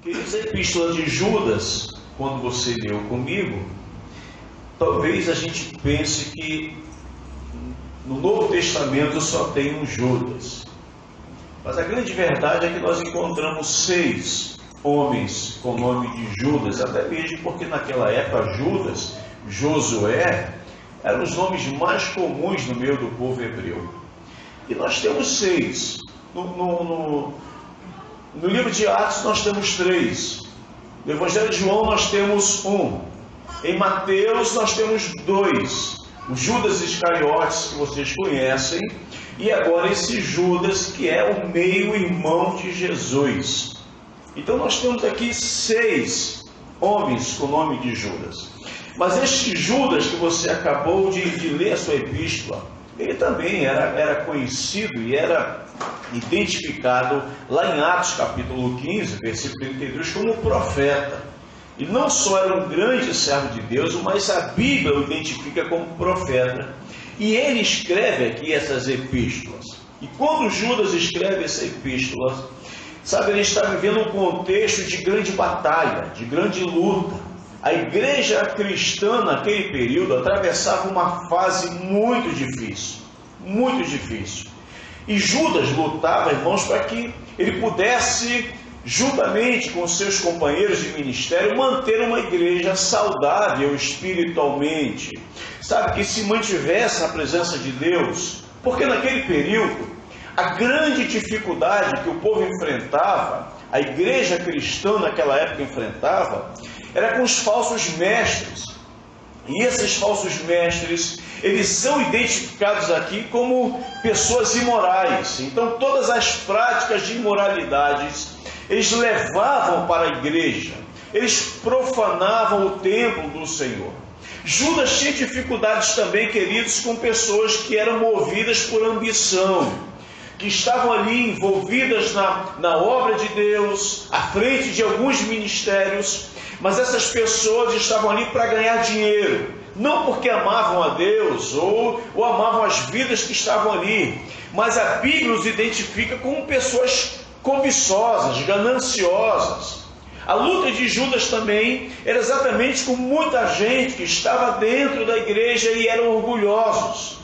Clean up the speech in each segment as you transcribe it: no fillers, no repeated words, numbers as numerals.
Queridos, a epístola de Judas, quando você leu comigo, talvez a gente pense que no Novo Testamento só tem um Judas. Mas a grande verdade é que nós encontramos 6 homens com o nome de Judas, até mesmo porque naquela época Judas, Josué, eram os nomes mais comuns no meio do povo hebreu. E nós temos 6. No livro de Atos nós temos 3. No Evangelho de João nós temos 1. Em Mateus nós temos 2. O Judas Iscariotes, que vocês conhecem, e agora esse Judas, que é o meio-irmão de Jesus. Então nós temos aqui 6 homens com o nome de Judas. Mas este Judas que você acabou de ler a sua epístola, ele também era conhecido e era identificado lá em Atos capítulo 15, versículo 32, como profeta. E não só era um grande servo de Deus, mas a Bíblia o identifica como profeta. E ele escreve aqui essas epístolas. E quando Judas escreve essa epístola, sabe, ele está vivendo um contexto de grande batalha, de grande luta. A igreja cristã naquele período atravessava uma fase muito difícil, muito difícil. E Judas lutava, irmãos, para que ele pudesse, juntamente com seus companheiros de ministério, manter uma igreja saudável espiritualmente, sabe, que se mantivesse na presença de Deus, porque naquele período, a grande dificuldade que o povo enfrentava, a igreja cristã naquela época enfrentava, era com os falsos mestres. E esses falsos mestres, eles são identificados aqui como pessoas imorais. Então todas as práticas de imoralidades, eles levavam para a igreja, eles profanavam o templo do Senhor. Judas tinha dificuldades também, queridos, com pessoas que eram movidas por ambição, que estavam ali envolvidas na obra de Deus, à frente de alguns ministérios, mas essas pessoas estavam ali para ganhar dinheiro, não porque amavam a Deus ou amavam as vidas que estavam ali, mas a Bíblia os identifica como pessoas cobiçosas, gananciosas. A luta de Judas também era exatamente com muita gente que estava dentro da igreja e eram orgulhosos.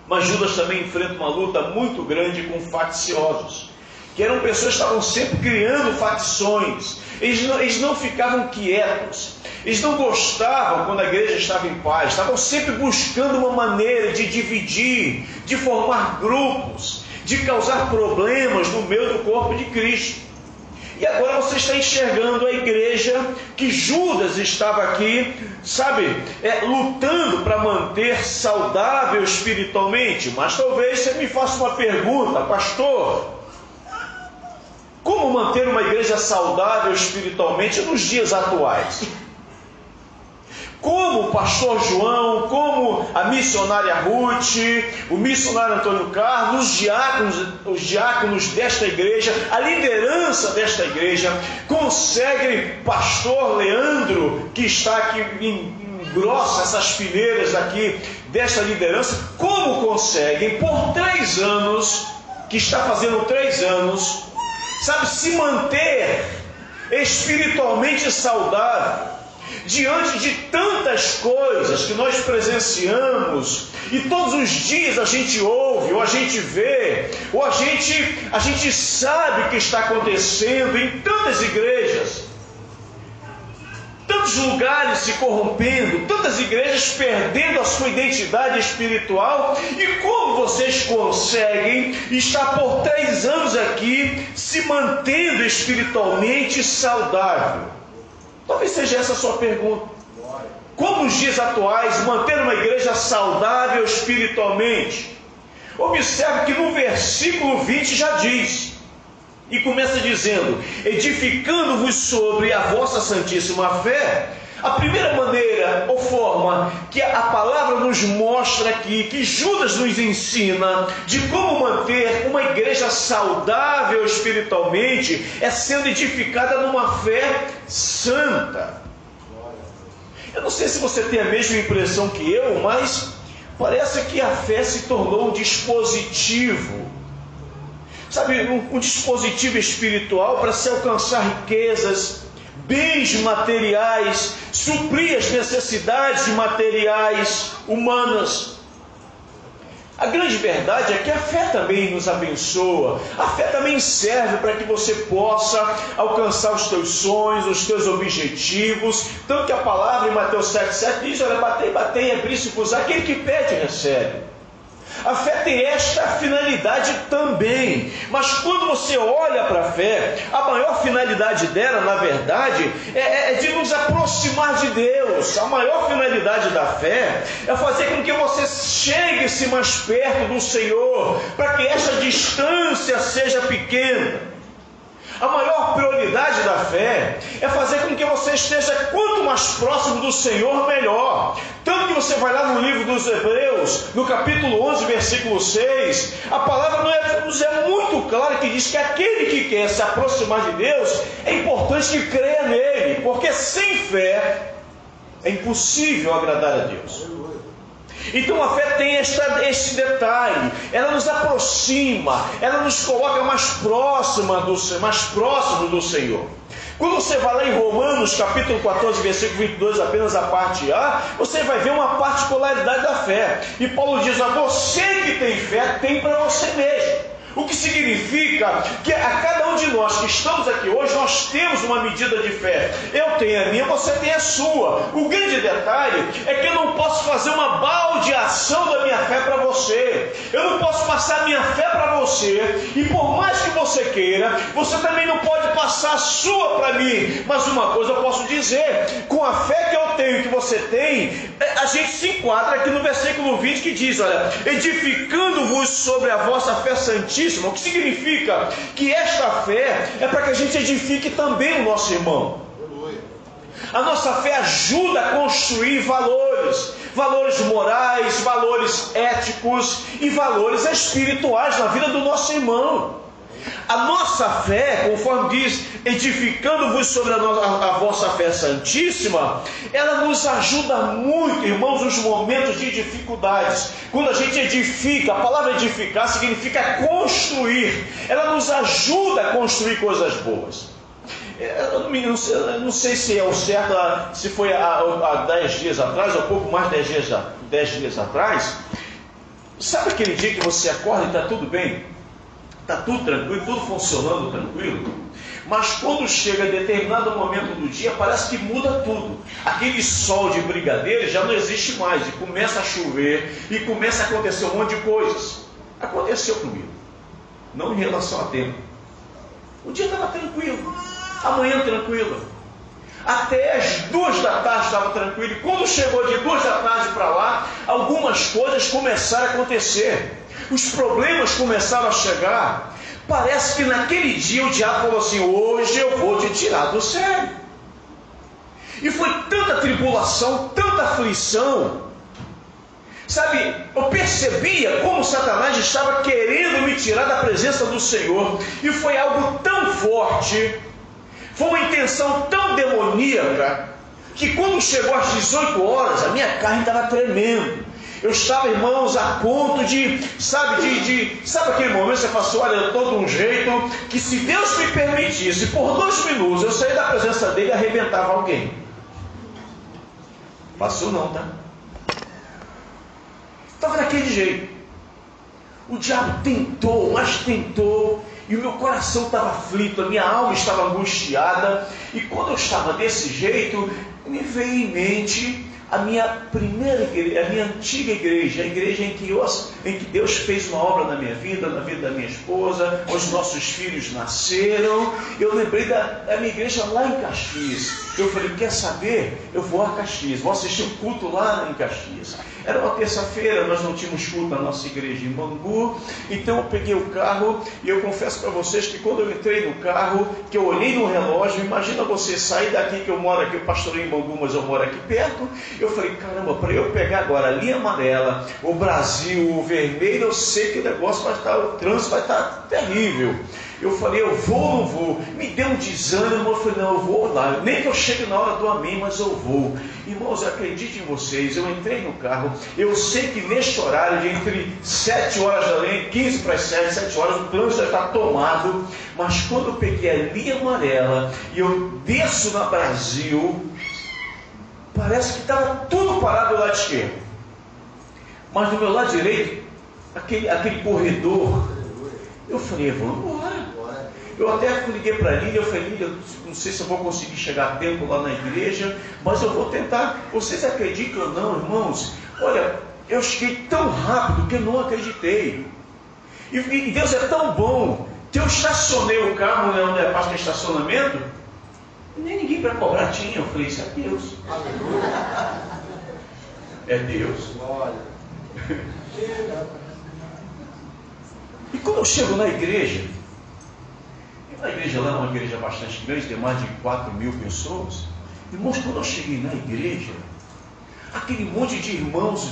Mas Judas também enfrenta uma luta muito grande com facciosos, que eram pessoas que estavam sempre criando facções. Eles não ficavam quietos, eles não gostavam quando a igreja estava em paz, estavam sempre buscando uma maneira de dividir, de formar grupos, de causar problemas no meio do corpo de Cristo. E agora você está enxergando a igreja que Judas estava aqui, sabe, lutando para manter saudável espiritualmente. Mas talvez você me faça uma pergunta: pastor, como manter uma igreja saudável espiritualmente nos dias atuais? Como o pastor João, como a missionária Ruth, o missionário Antônio Carlos, os diáconos desta igreja, a liderança desta igreja, conseguem, pastor Leandro, que está aqui, engrossa essas fileiras aqui desta liderança, como conseguem, por 3 anos, que está fazendo 3 anos, sabe, se manter espiritualmente saudável, diante de tantas coisas que nós presenciamos, e todos os dias a gente ouve, ou a gente vê, ou a gente sabe o que está acontecendo em tantas igrejas, tantos lugares se corrompendo, tantas igrejas perdendo a sua identidade espiritual. E como vocês conseguem estar por 3 anos aqui se mantendo espiritualmente saudável? Talvez seja essa a sua pergunta. Como nos dias atuais manter uma igreja saudável espiritualmente? Observe que no versículo 20 já diz, e começa dizendo: edificando-vos sobre a vossa santíssima fé. A primeira maneira ou forma que a palavra nos mostra aqui, que Judas nos ensina de como manter uma igreja saudável espiritualmente, é sendo edificada numa fé santa. Eu não sei se você tem a mesma impressão que eu, mas parece que a fé se tornou um dispositivo. sabe, um dispositivo espiritual para se alcançar riquezas, bens materiais, suprir as necessidades materiais humanas. A grande verdade é que a fé também nos abençoa, a fé também serve para que você possa alcançar os teus sonhos, os teus objetivos, tanto que a palavra em Mateus 7,7 diz, olha, batei, abrir-se-vos, aquele que pede recebe. A fé tem esta finalidade também, mas quando você olha para a fé, a maior finalidade dela, na verdade, é de nos aproximar de Deus. A maior finalidade da fé é fazer com que você chegue-se mais perto do Senhor, para que esta distância seja pequena. A maior prioridade da fé é fazer com que você esteja quanto mais próximo do Senhor, melhor. Tanto que você vai lá no livro dos Hebreus, no capítulo 11, versículo 6, a palavra nos é muito clara que diz que aquele que quer se aproximar de Deus, é importante que creia nele, porque sem fé é impossível agradar a Deus. Então a fé tem este detalhe, ela nos aproxima, ela nos coloca mais próximo do Senhor. Quando você vai lá em Romanos capítulo 14, versículo 22, apenas a parte A, você vai ver uma particularidade da fé. E Paulo diz, você que tem fé, tem para você mesmo. O que significa que a cada um de nós que estamos aqui hoje, nós temos uma medida de fé. Eu tenho a minha, você tem a sua. O grande detalhe é que eu não posso fazer uma baldeação da minha fé para você. Eu não posso passar a minha fé para você. E por mais que você queira, você também não pode passar a sua para mim. Mas uma coisa eu posso dizer, com a fé que eu tenho, que você tem, a gente se enquadra aqui no versículo 20 que diz, olha, edificando-vos sobre a vossa fé santíssima. O que significa que esta fé é para que a gente edifique também o nosso irmão. A nossa fé ajuda a construir valores morais, valores éticos e valores espirituais na vida do nosso irmão. A nossa fé, conforme diz, edificando-vos sobre a vossa fé santíssima, ela nos ajuda muito, irmãos, nos momentos de dificuldades. Quando a gente edifica, a palavra edificar significa construir. Ela nos ajuda a construir coisas boas. Eu não sei se é o certo, se foi há 10 dias atrás, ou pouco mais de 10 dias atrás. Sabe aquele dia que você acorda e está tudo bem? Está tudo tranquilo, tudo funcionando tranquilo, mas quando chega determinado momento do dia, parece que muda tudo. Aquele sol de brigadeiro já não existe mais, e começa a chover, e começa a acontecer um monte de coisas. Aconteceu comigo, não em relação a tempo. O dia estava tranquilo, a manhã tranquila, até as 2 da tarde estava tranquilo, e quando chegou de 2 da tarde para lá, algumas coisas começaram a acontecer. Os problemas começaram a chegar. Parece que naquele dia o diabo falou assim, hoje eu vou te tirar do sério. E foi tanta tribulação, tanta aflição. Sabe, eu percebia como Satanás estava querendo me tirar da presença do Senhor. E foi algo tão forte, foi uma intenção tão demoníaca, que quando chegou às 18 horas, a minha carne estava tremendo. Eu estava, irmãos, a ponto sabe aquele momento que você fala assim, olha, eu estou de um jeito que se Deus me permitisse, por 2 minutos, eu sair da presença dele e arrebentava alguém. Passou não, tá? Estava daquele jeito. O diabo tentou, mas tentou, e o meu coração estava aflito, a minha alma estava angustiada, e quando eu estava desse jeito, me veio em mente a minha primeira igreja, a minha antiga igreja, a igreja em que Deus fez uma obra na minha vida, na vida da minha esposa, onde nossos filhos nasceram. Eu lembrei da minha igreja lá em Caxias. Eu falei, quer saber? Eu vou a Caxias, vou assistir um culto lá em Caxias. Era uma terça-feira, nós não tínhamos culto na nossa igreja em Bangu, então eu peguei o carro e eu confesso para vocês que quando eu entrei no carro, que eu olhei no relógio, imagina você sair daqui, que eu moro aqui, eu pastorei em Bangu, mas eu moro aqui perto, eu falei, caramba, para eu pegar agora a linha amarela, o Brasil, o vermelho, eu sei que o negócio vai estar, o trânsito vai estar terrível. Eu falei, eu vou ou não vou? Me deu um desânimo, eu falei, não, eu vou lá. Nem que eu chegue na hora do amém, mas eu vou. Irmãos, acredite em vocês, eu entrei no carro, eu sei que neste horário, de entre 7 horas da manhã, 15 para as 7, 7 horas, o trânsito já está tomado, mas quando eu peguei a linha amarela e eu desço na Brasil, parece que estava tudo parado do lado esquerdo. Mas do meu lado direito, aquele corredor, eu falei, vamos embora. Eu até liguei para a Lília, eu falei, Lília, não sei se eu vou conseguir chegar a tempo lá na igreja, mas eu vou tentar. Vocês acreditam ou não, irmãos? Olha, eu cheguei tão rápido que eu não acreditei. E Deus é tão bom, que eu estacionei o carro, né, onde é a parte de estacionamento, e nem ninguém para cobrar tinha. Eu falei, isso é Deus. É Deus. E quando eu chego na igreja, a igreja lá é uma igreja bastante grande, tem mais de 4.000 pessoas. Irmãos, quando eu cheguei na igreja, aquele monte de irmãos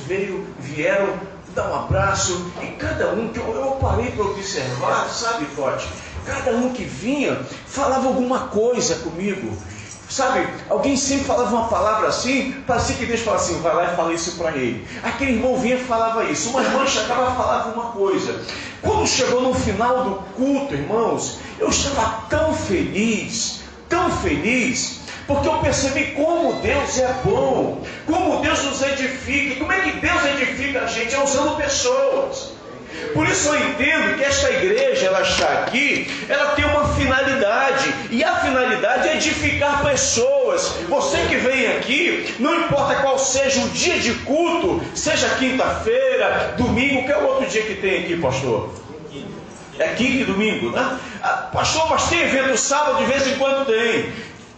vieram dar um abraço, e cada um, que eu parei para observar, sabe, Totti? Cada um que vinha, falava alguma coisa comigo. Sabe, alguém sempre falava uma palavra assim, parecia que Deus falava assim, vai lá e fala isso para ele. Aquele irmão vinha e falava isso, uma irmã chegava e falava uma coisa. Quando chegou no final do culto, irmãos, eu estava tão feliz, porque eu percebi como Deus é bom, como Deus nos edifica. Como é que Deus edifica a gente? É usando pessoas. Por isso eu entendo que esta igreja, ela está aqui, ela tem uma finalidade, e a finalidade é edificar pessoas. Você que vem aqui, não importa qual seja o dia de culto, seja quinta-feira, domingo, que é o outro dia que tem aqui, pastor? É quinta e domingo, né? Pastor, mas tem evento sábado, de vez em quando tem.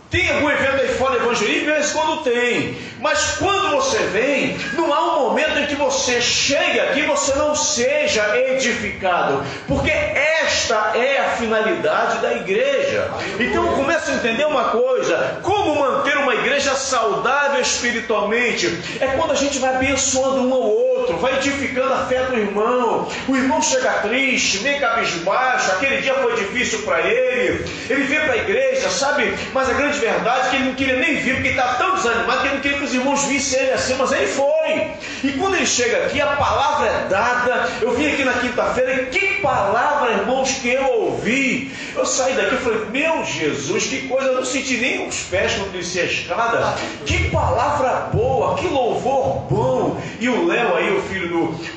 Tem algum evento aí fora do evangelismo? De vez em quando tem. Mas quando você vem, não há um momento em que você chega aqui e você não seja edificado. Porque esta é a finalidade da igreja. Então começa a entender uma coisa. Como manter uma igreja saudável espiritualmente? É quando a gente vai abençoando um ao outro, vai edificando a fé do irmão. O irmão chega triste, meio cabisbaixo, aquele dia foi difícil para ele. Ele veio para a igreja, sabe? Mas a grande verdade é que ele não queria nem vir, porque ele estava tão desanimado que ele não queria que os irmãos vissem ele assim, mas ele foi. E quando ele chega aqui, a palavra é dada. Eu vim aqui na quinta-feira e que palavra, irmãos, que eu ouvi. Eu saí daqui e falei, meu Jesus, que coisa, eu não senti nem os pés quando desci a escada. Que palavra boa, que louvor bom. E o Léo aí, o filho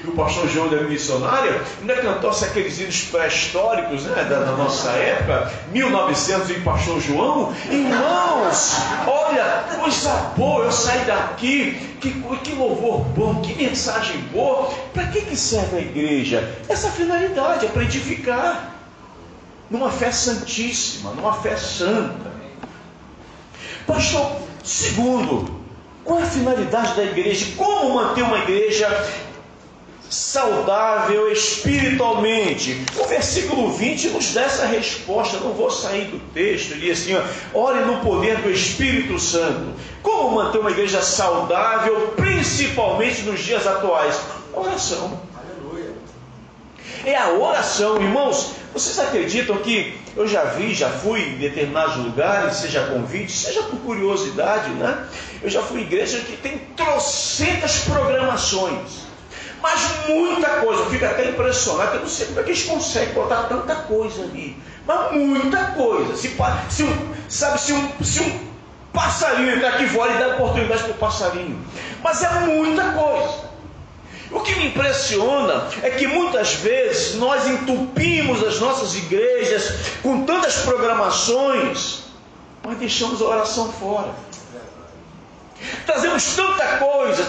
do pastor João da missionária, ainda cantou-se aqueles hinos pré-históricos, né, da nossa época, 1900 e pastor João. Irmãos, olha, coisa boa, eu saí daqui, que louvor bom, que mensagem boa. Para que serve a igreja? Essa finalidade é para edificar, numa fé santíssima, numa fé santa. Pastor, segundo, qual é a finalidade da igreja? Como manter uma igreja saudável espiritualmente? O versículo 20 nos dá essa resposta. Eu não vou sair do texto. Ele diz assim, ore no poder do Espírito Santo. Como manter uma igreja saudável, principalmente nos dias atuais? Oração. Aleluia. É a oração, irmãos. Vocês acreditam que eu já fui em determinados lugares, seja convite, seja por curiosidade, né? Eu já fui em igreja que tem trocentas programações, mas muita coisa. Eu fico até impressionado, eu não sei como é que eles conseguem botar tanta coisa ali, mas muita coisa. Se um passarinho entrar aqui fora e dar oportunidade para o passarinho, mas é muita coisa. O que me impressiona é que muitas vezes nós entupimos as nossas igrejas com tantas programações, mas deixamos a oração fora. Trazemos tanta coisa,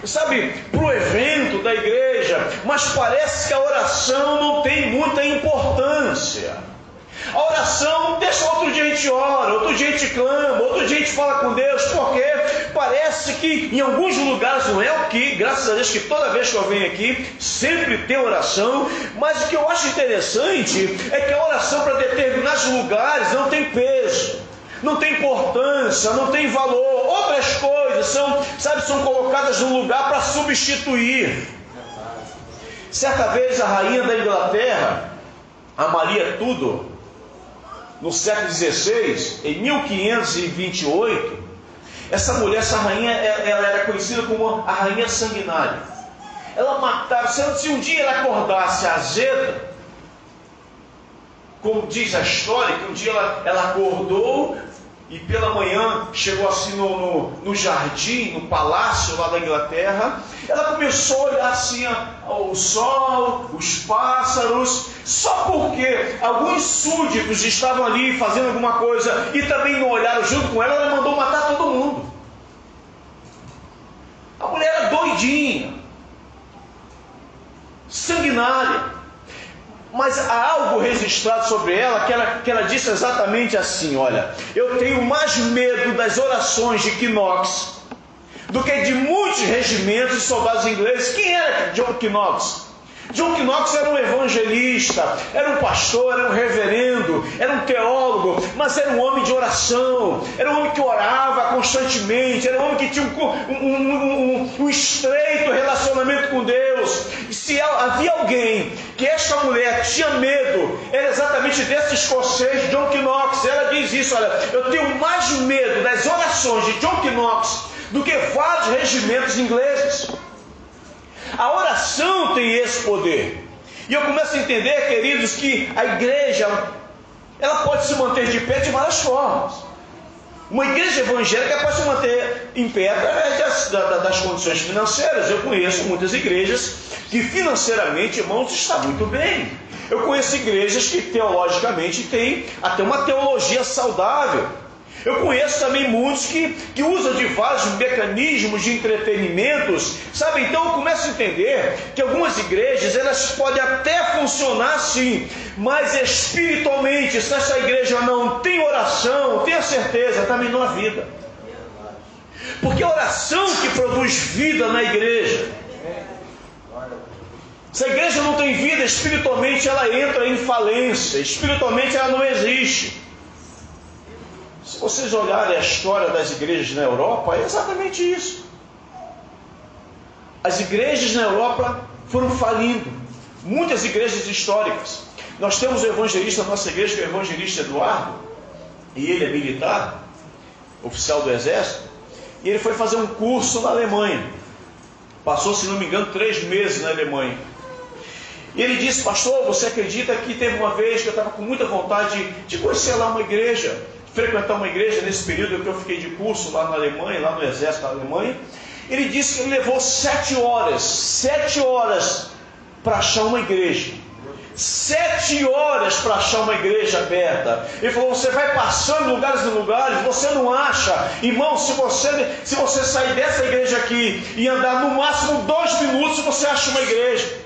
sabe, para o evento da igreja, mas parece que a oração não tem muita importância. A oração, deixa outro dia a gente ora, outro dia a gente clama, outro dia a gente fala com Deus, porque parece que em alguns lugares, não é o que, graças a Deus que toda vez que eu venho aqui, sempre tem oração, mas o que eu acho interessante é que a oração para determinados lugares não tem peso, não tem importância, não tem valor. Outras coisas são colocadas no lugar para substituir. Certa vez a rainha da Inglaterra, a Maria Tudor, no século XVI, em 1528, essa mulher, essa rainha, ela era conhecida como a rainha sanguinária. Ela matava, se um dia ela acordasse azeda, como diz a história, que um dia ela acordou e pela manhã chegou assim no jardim, no palácio lá da Inglaterra, ela começou a olhar assim o sol, os pássaros, só porque alguns súditos estavam ali fazendo alguma coisa e também não olharam junto com ela, ela mandou matar todo mundo. A mulher era doidinha, sanguinária. Mas há algo registrado sobre ela que ela disse exatamente assim: olha, eu tenho mais medo das orações de Knox do que de muitos regimentos de soldados ingleses. Quem era John Knox? John Knox era um evangelista, era um pastor, era um reverendo, era um teólogo, mas era um homem de oração, era um homem que orava constantemente, era um homem que tinha um estreito relacionamento com Deus. E se havia alguém que esta mulher tinha medo, era exatamente desse escocês, John Knox. Ela diz isso: olha, eu tenho mais medo das orações de John Knox do que vários regimentos ingleses. A oração tem esse poder. E eu começo a entender, queridos, que a igreja, ela pode se manter de pé de várias formas. Uma igreja evangélica pode se manter em pé através das condições financeiras. Eu conheço muitas igrejas que financeiramente, irmãos, está muito bem. Eu conheço igrejas que teologicamente têm até uma teologia saudável. Eu conheço também muitos que usam de vários mecanismos de entretenimentos, sabe? Então eu começo a entender que algumas igrejas, elas podem até funcionar sim, mas espiritualmente, se essa igreja não tem oração, tenha certeza, também não há vida. Porque a oração que produz vida na igreja. Se a igreja não tem vida, espiritualmente ela entra em falência, espiritualmente ela não existe. Se vocês olharem a história das igrejas na Europa, é exatamente isso. As igrejas na Europa foram falindo. Muitas igrejas históricas. Nós temos o evangelista da nossa igreja, que é o evangelista Eduardo, e ele é militar, oficial do exército, e ele foi fazer um curso na Alemanha. Passou, se não me engano, 3 meses na Alemanha. E ele disse: pastor, você acredita que teve uma vez que eu estava com muita vontade de conhecer lá uma igreja, frequentar uma igreja nesse período que eu fiquei de curso lá na Alemanha, lá no exército da Alemanha. Ele disse que ele levou 7 horas para achar uma igreja. 7 horas para achar uma igreja aberta. Ele falou: você vai passando de lugares em lugares, você não acha. Irmão, se você sair dessa igreja aqui e andar no máximo 2 minutos, você acha uma igreja.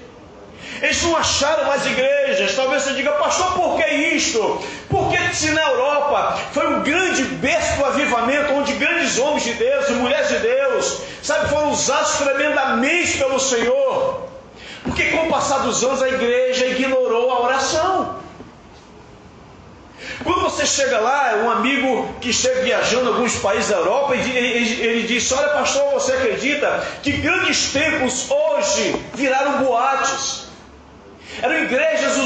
Eles não acharam mais igrejas. Talvez você diga: pastor, por que isto? Porque se na Europa foi um grande berço do avivamento, onde grandes homens de Deus e mulheres de Deus, sabe, foram usados tremendamente pelo Senhor. Porque com o passar dos anos a igreja ignorou a oração. Quando você chega lá, um amigo que chega viajando em alguns países da Europa, ele diz: olha, pastor, você acredita que grandes templos hoje viraram boates? Eram igrejas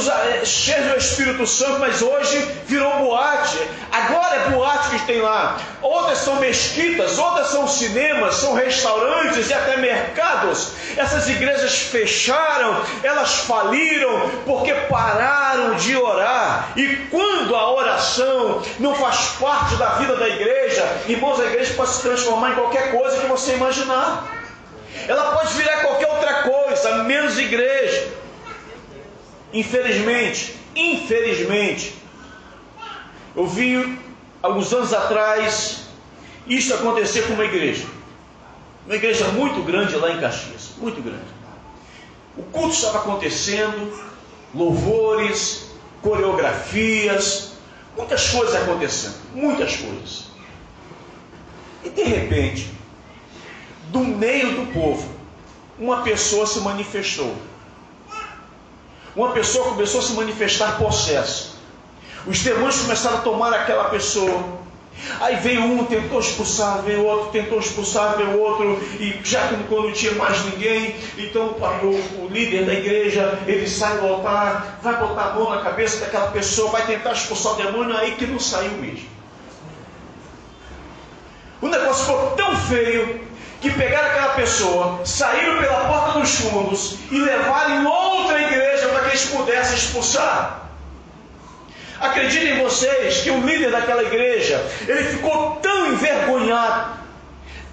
cheias do Espírito Santo, mas hoje virou boate. Agora é boate que tem lá. Outras são mesquitas, outras são cinemas, são restaurantes e até mercados. Essas igrejas fecharam, elas faliram, porque pararam de orar. E quando a oração não faz parte da vida da igreja, irmãos, a igreja pode se transformar em qualquer coisa que você imaginar. Ela pode virar qualquer outra coisa, menos igreja. Infelizmente, eu vi alguns anos atrás isso acontecer com uma igreja muito grande lá em Caxias, muito grande. O culto estava acontecendo, louvores, coreografias, muitas coisas acontecendo, muitas coisas. E de repente, do meio do povo, uma pessoa se manifestou. Uma pessoa começou a se manifestar possesso. Os demônios começaram a tomar aquela pessoa. Aí veio um, tentou expulsar, veio outro, tentou expulsar, veio outro, e já quando não tinha mais ninguém, então o líder da igreja, ele sai do altar, vai botar a mão na cabeça daquela pessoa, vai tentar expulsar o demônio, aí que não saiu mesmo. O negócio ficou tão feio, que pegaram aquela pessoa, saíram pela porta dos fundos, e levaram em outra igreja para que eles pudessem expulsar. Acreditem vocês que o líder daquela igreja, ele ficou tão envergonhado,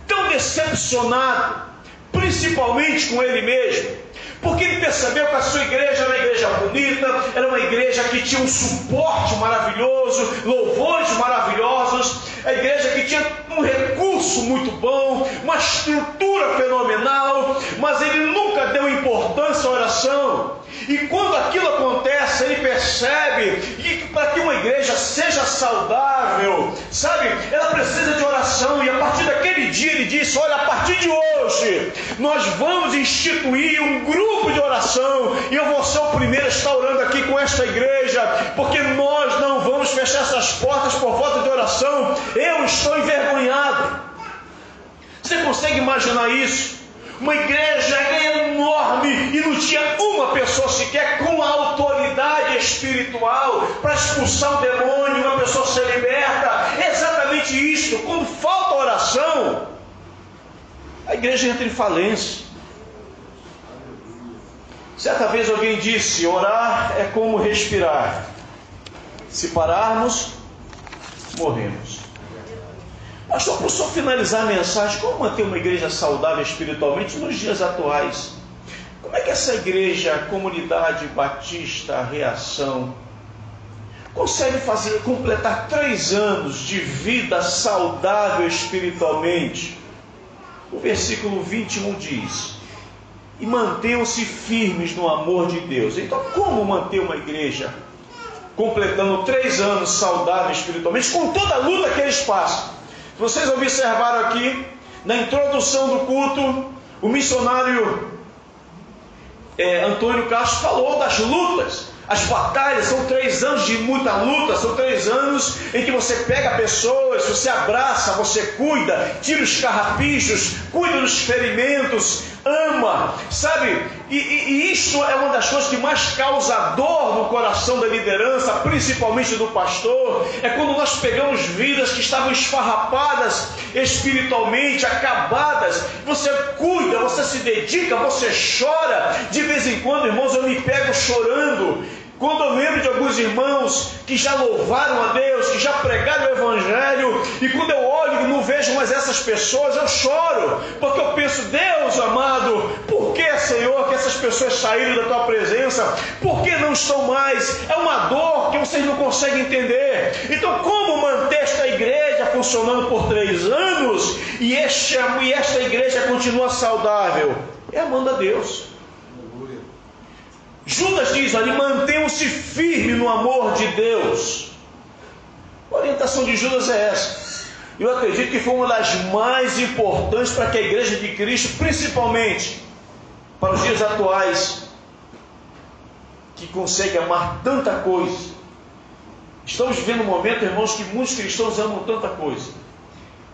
tão decepcionado, principalmente com ele mesmo, porque ele percebeu que a sua igreja era uma igreja bonita, era uma igreja que tinha um suporte maravilhoso, louvores maravilhosos, a igreja que tinha um recurso muito bom, uma estrutura fenomenal, mas ele nunca deu importância à oração. E quando aquilo acontece, ele percebe que para que uma igreja seja saudável, sabe, ela precisa de oração. E a partir daquele dia ele disse: olha, a partir de hoje nós vamos instituir um grupo de oração, e eu vou ser o primeiro a estar orando aqui com esta igreja, porque nós não vamos fechar essas portas por falta de oração. Eu estou envergonhado. Você consegue imaginar isso? Uma igreja enorme e não tinha uma pessoa sequer com a autoridade espiritual para expulsar o demônio e uma pessoa ser liberta. É exatamente isso. Quando falta oração, a igreja entra em falência. Certa vez alguém disse: orar é como respirar. Se pararmos, morremos. Pastor, por só finalizar a mensagem, como manter uma igreja saudável espiritualmente nos dias atuais? Como é que essa igreja, comunidade batista, Reação, consegue completar 3 anos de vida saudável espiritualmente? O versículo 21 diz: e mantenham-se firmes no amor de Deus. Então, como manter uma igreja completando 3 anos saudável espiritualmente, com toda a luta que eles passam? Vocês observaram aqui, na introdução do culto, o missionário Antônio Castro falou das lutas, as batalhas. São 3 anos de muita luta, são 3 anos em que você pega pessoas, você abraça, você cuida, tira os carrapichos, cuida dos ferimentos, ama, sabe? E isso é uma das coisas que mais causa dor no coração da liderança, principalmente do pastor. É quando nós pegamos vidas que estavam esfarrapadas espiritualmente, acabadas. Você cuida, você se dedica, você chora. De vez em quando, irmãos, eu me pego chorando quando eu lembro de alguns irmãos que já louvaram a Deus, que já pregaram o Evangelho, e quando eu olho e não vejo mais essas pessoas, eu choro, porque eu penso: Deus amado, por que, Senhor, que essas pessoas saíram da Tua presença? Por que não estão mais? É uma dor que vocês não conseguem entender. Então, como manter esta igreja funcionando por 3 anos, e esta igreja continua saudável? É amando a Deus. Judas diz ali: mantenham-se firmes no amor de Deus. A orientação de Judas é essa. Eu acredito que foi uma das mais importantes para que a igreja de Cristo, principalmente para os dias atuais, que consegue amar tanta coisa. Estamos vivendo um momento, irmãos, que muitos cristãos amam tanta coisa.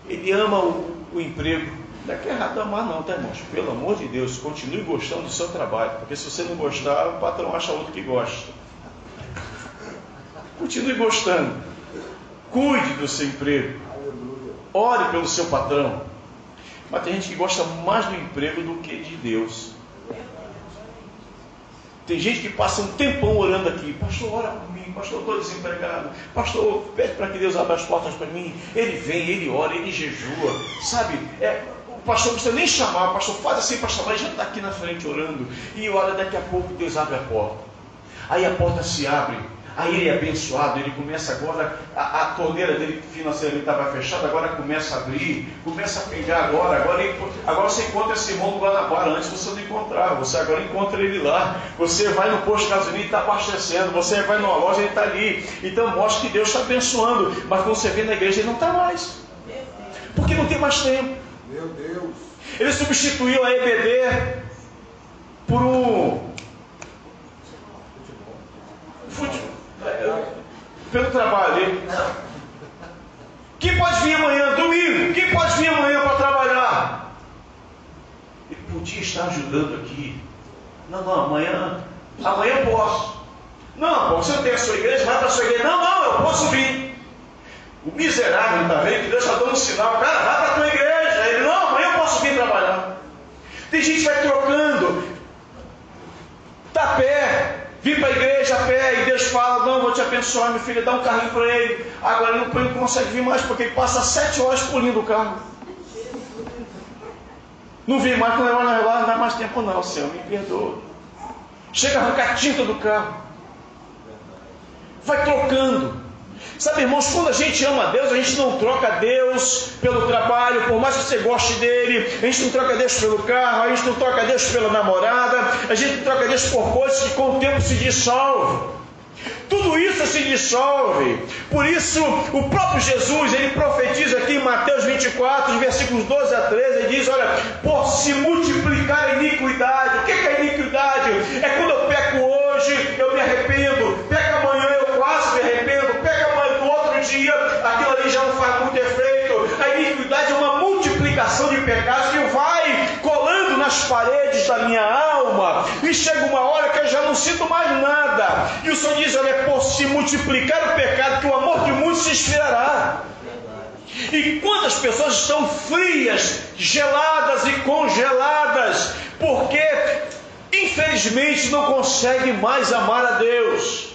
Ele ama o emprego. Não é que é errado amar não, tá, irmãos? Pelo amor de Deus, continue gostando do seu trabalho, porque se você não gostar, o patrão acha outro que gosta. Continue gostando. Cuide do seu emprego. Ore pelo seu patrão. Mas tem gente que gosta mais do emprego do que de Deus. Tem gente que passa um tempão orando aqui: pastor, ora por mim, pastor, estou desempregado, pastor, pede para que Deus abra as portas para mim. Ele vem, ele ora, ele jejua, sabe? O pastor não precisa nem chamar, o pastor faz assim para chamar, e já está aqui na frente orando, e olha, daqui a pouco Deus abre a porta. Aí a porta se abre, aí ele é abençoado, ele começa agora, a torneira dele financeiramente estava fechada, agora começa a abrir, começa a pingar agora você encontra esse irmão do Guanabara. Antes você não encontrava, você agora encontra ele lá. Você vai no posto de gasolina e está abastecendo, você vai numa loja e ele está ali. Então mostra que Deus está abençoando, mas quando você vê na igreja ele não está mais, porque não tem mais tempo. Meu Deus. Ele substituiu a EBD por pelo trabalho. Que podia estar ajudando aqui. Não, amanhã eu posso. Não, você não tem a sua igreja, vai para a sua igreja. Não, eu posso vir. O miserável está vendo que Deus está dando um sinal. Cara, vai para a tua igreja. Ele, não, amanhã eu posso vir trabalhar. Tem gente que vai trocando. Está a pé. Vim para a igreja a pé e Deus fala, não, vou te abençoar, meu filho, dá um carrinho para ele. Agora ele não consegue vir mais, porque ele passa 7 horas polindo o carro. Não vem mais, não dá mais tempo não, Senhor, me perdoa. Chega a arrancar a tinta do carro. Vai trocando. Sabe, irmãos, quando a gente ama a Deus, a gente não troca Deus pelo trabalho, por mais que você goste dele. A gente não troca Deus pelo carro, a gente não troca Deus pela namorada, a gente não troca Deus por coisas que com o tempo se dissolvem. Tudo isso se dissolve. Por isso, o próprio Jesus, ele profetiza aqui em Mateus 24, versículos 12 a 13, ele diz, olha, por se multiplicar a iniquidade. O que é a iniquidade? É quando eu peco hoje, eu me arrependo, peco amanhã, eu quase me arrependo, peco amanhã do outro dia, aquilo ali já não faz muito efeito. A iniquidade é uma multiplicação de pecados que vai colando nas paredes da minha alma, e chega uma hora que eu já não sinto mais nada. E o Senhor diz, olha, é por se multiplicar o pecado que o amor de muitos se esfriará. E quantas pessoas estão frias, geladas e congeladas, porque infelizmente não conseguem mais amar a Deus.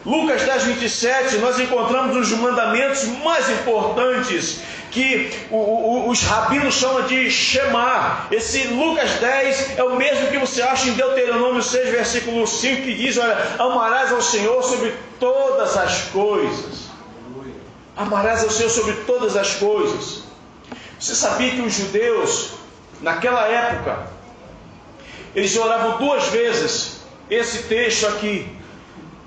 Lucas 10, 27, nós encontramos os mandamentos mais importantes que os rabinos chamam de Shema. Esse Lucas 10 é o mesmo que você acha em Deuteronômio 6, versículo 5, que diz, olha, amarás ao Senhor sobre todas as coisas. Amarás ao Senhor sobre todas as coisas. Você sabia que os judeus, naquela época, eles oravam 2 vezes esse texto aqui.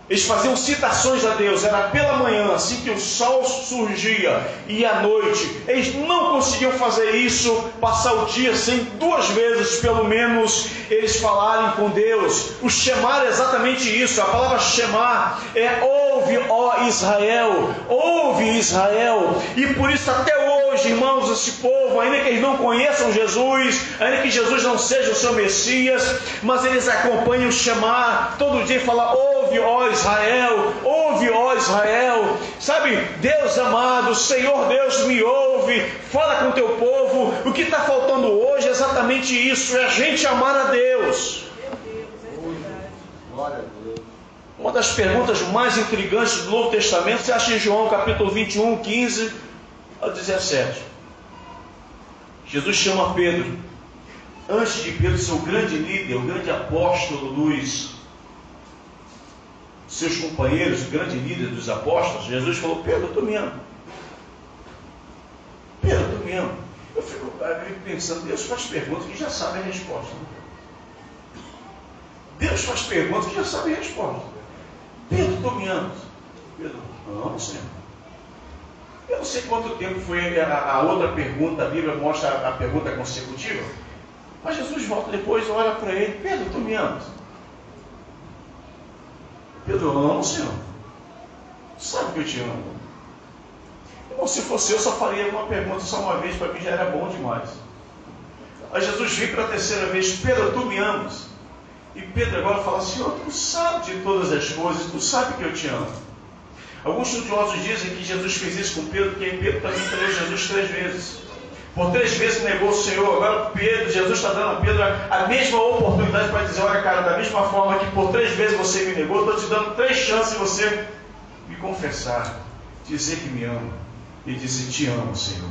Eles faziam citações a Deus, era pela manhã, assim que o sol surgia, e à noite. Eles não conseguiam fazer isso, passar o dia sem 2 vezes, pelo menos, eles falarem com Deus. O Shema é exatamente isso. A palavra Shema é ouve, ó Israel, ouve Israel. E por isso até hoje, irmãos, esse povo, ainda que eles não conheçam Jesus, ainda que Jesus não seja o seu Messias, mas eles acompanham o Shema todo dia e falam, ouve, ó Israel, ouve, ó Israel. Sabe, Deus amado, Senhor Deus, me ouve, fala com o teu povo. O que está faltando hoje é exatamente isso, é a gente amar a Deus. Uma das perguntas mais intrigantes do Novo Testamento você acha em João capítulo 21, 15 ao 17. Jesus chama Pedro, antes de Pedro ser o grande líder, o grande apóstolo dos seus companheiros, o grande líder dos apóstolos. Jesus falou, Pedro, tu me ama. Pedro, tu me ama. Eu fico pensando, Deus faz perguntas que já sabe a resposta. Deus faz perguntas que já sabe a resposta. Pedro, tu me amas? Pedro, não, Senhor. Eu não sei quanto tempo foi a outra pergunta, a Bíblia mostra a pergunta consecutiva, mas Jesus volta depois e olha para ele, Pedro, tu me amas? Pedro, não, Senhor. Sabe que eu te amo. Irmão, se fosse eu, só faria uma pergunta só uma vez, para mim já era bom demais. Aí Jesus vem para a terceira vez, Pedro, tu me amas? E Pedro agora fala, Senhor, tu sabe de todas as coisas, tu sabe que eu te amo. Alguns estudiosos dizem que Jesus fez isso com Pedro, porque Pedro também traiu Jesus 3 vezes. Por 3 vezes negou o Senhor. Agora Pedro, Jesus está dando a Pedro a mesma oportunidade para dizer, olha cara, da mesma forma que por 3 vezes você me negou, estou te dando 3 chances de você me confessar, dizer que me ama. E dizer, te amo, Senhor.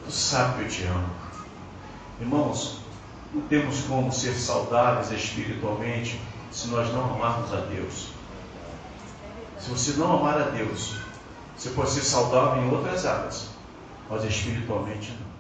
Tu sabe que eu te amo. Irmãos, não temos como ser saudáveis espiritualmente se nós não amarmos a Deus. Se você não amar a Deus, você pode ser saudável em outras áreas, mas espiritualmente não.